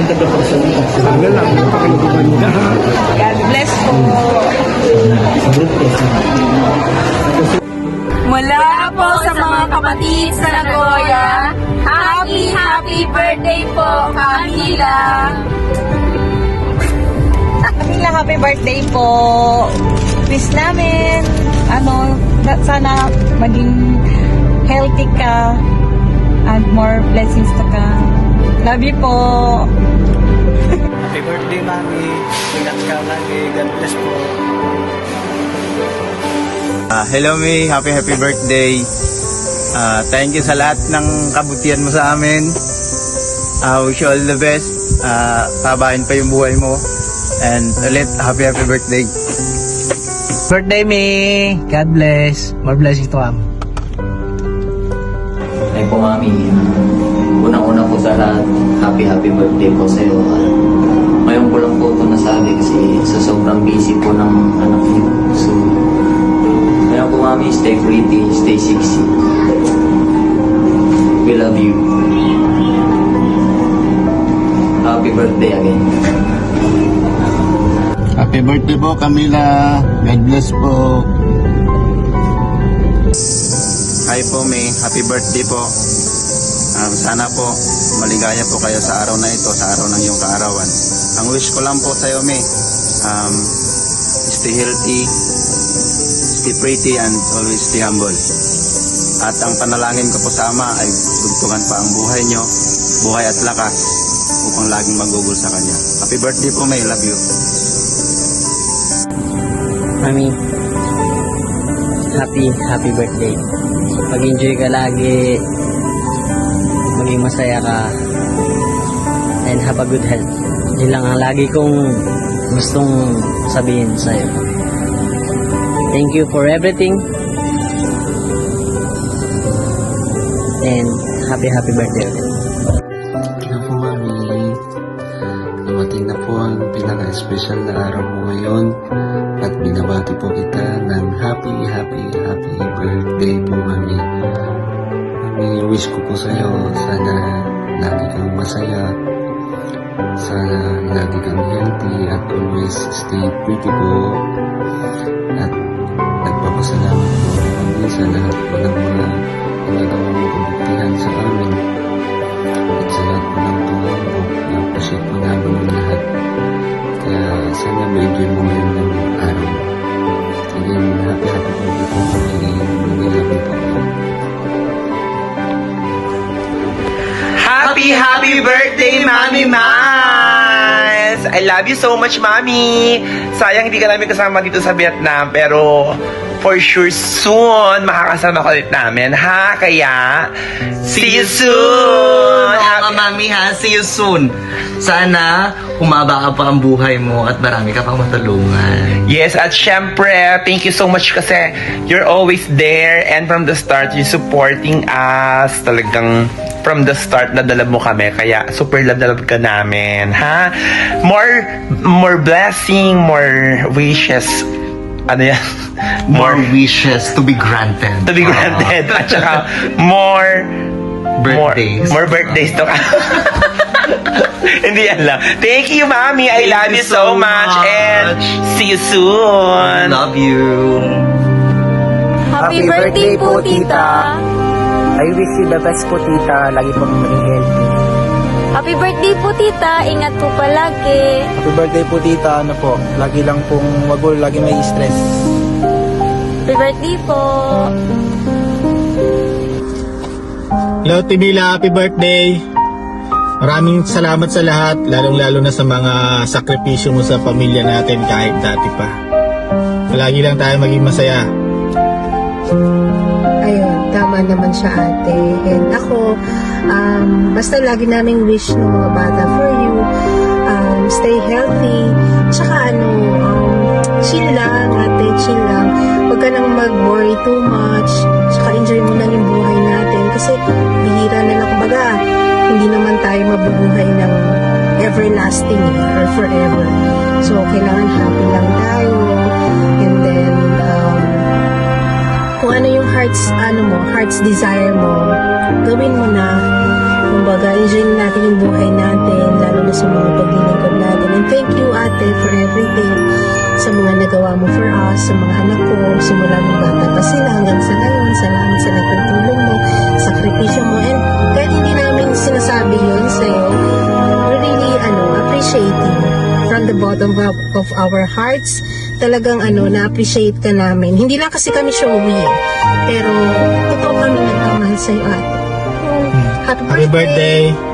tagapagsalita. Sana lang, napakalaguban niyo lahat. God bless po. Mula po sa mga kapatid sa Nagoya, happy birthday po, Camila. Camila, happy birthday po. Wish namin, sana maging healthy ka and more blessings to come. Love you po. Happy birthday, Mami. Ingat ka lagi. God bless po. Hello, May. Happy birthday. Thank you sa lahat ng kabutihan mo sa amin. Wish you all the best. Pabahin pa yung buhay mo. And ulit, happy birthday. Birthday, May. God bless. More blessings to come. Ay po, Mami. Unang-una po sa lahat, happy birthday po sa iyo. Ngayon ko lang po ito nasabi kasi sa sobrang busy po ng anak niyo. So, ngayon po, Mami, stay pretty, stay sexy. We love you. Happy birthday again. Happy birthday po, Camila. God bless po. Hi po, May. Happy birthday po. Sana po maligaya po kayo sa araw na ito, sa araw ng iyong kaarawan. Ang wish ko lang po sa iyo, May, stay healthy, stay pretty, and always stay humble. At ang panalangin ko po sa Ama ay dugtungan pa ang buhay nyo, buhay at lakas, upang laging magugol sa Kanya. Happy birthday po, May. Love you. Mami, happy birthday. Mag-enjoy ka lagi. Maging masaya ka. And have a good health. Yun lang ang lagi kong gustong sabihin sa'yo. Thank you for everything. And happy birthday again. Kaya po, Mami, dumating na po ang pinaka-special na araw mo ngayon at binabati po kita ng happy birthday po, Mami. Mami, wish ko po sa'yo, sana lagi kang masaya, sana lagi kang healthy at always stay pretty po. At nagpapasalamat po kami sa lahat po ng mga ginagawa mong kabutihan sa amin. At sa lahat po ng tulong po, na-appreciate po namin ang lahat. Kaya sana ma-enjoy mo ngayon ng araw. Again, happy birthday po kami. Mag-ilabi po ako. Happy birthday, Mami Mas! I love you so much, Mami! Sayang hindi ka namin kasama dito sa Vietnam, pero for sure soon makakasama ka ulit namin, ha? Kaya, see you soon! Oo, Mami, ha? See you soon. Sana humaba ka pa ang buhay mo at marami ka pang matulungan. Yes, at syempre, thank you so much kasi you're always there and from the start, you're supporting us. Talagang from the start, nadala mo kami. Kaya super love na love ka namin, ha? More blessing, more wishes. Ano yan? More wishes to be granted. To be granted. At saka, more birthdays. More birthdays to Hindi yan lang. Thank you, Mami. I love you so much. And see you soon. Love you. Happy birthday po, tita. I wish you the best po, tita. Lagi pong maging healthy. Happy birthday po, tita. Ingat po palagi. Happy birthday po, tita. Ano po, lagi lang pong wagol, lagi may stress. Happy birthday po. Hello, Timila. Happy birthday. Maraming salamat sa lahat, lalong-lalo na sa mga sakripisyo mo sa pamilya natin kahit dati pa. Palagi lang tayo maging masaya. Ayun, tama naman siya, ate. And ako, basta lagi naming wish ng mga bata for you, stay healthy, tsaka chill lang, ate, chill lang. Huwag ka nang mag-worry too much, tsaka enjoy mo lang yung buhay natin. Kasi bihira na lang, kumbaga, hindi naman tayo mabubuhay ng everlasting or forever. So, kailangan happy lang tayo. And then, kung ano yung heart's desire mo, gawin mo na. kumbaga, enjoy natin yung buhay natin, lalo na sa mga paglilingkod natin. And thank you, ate, for everything. Sa mga nagawa mo for us, sa mga anak ko, simula nung bata pa sila hanggang sa ngayon. Salamat sa nagtutulong mo, sakripisyo mo. And kahit hindi namin sinasabi yun sa'yo, we really appreciate you from the bottom of our hearts. Talagang na-appreciate ka namin. Hindi lang kasi kami showy eh. Pero totoo kami nagmamahal sa'yo, ate. Happy Happy birthday!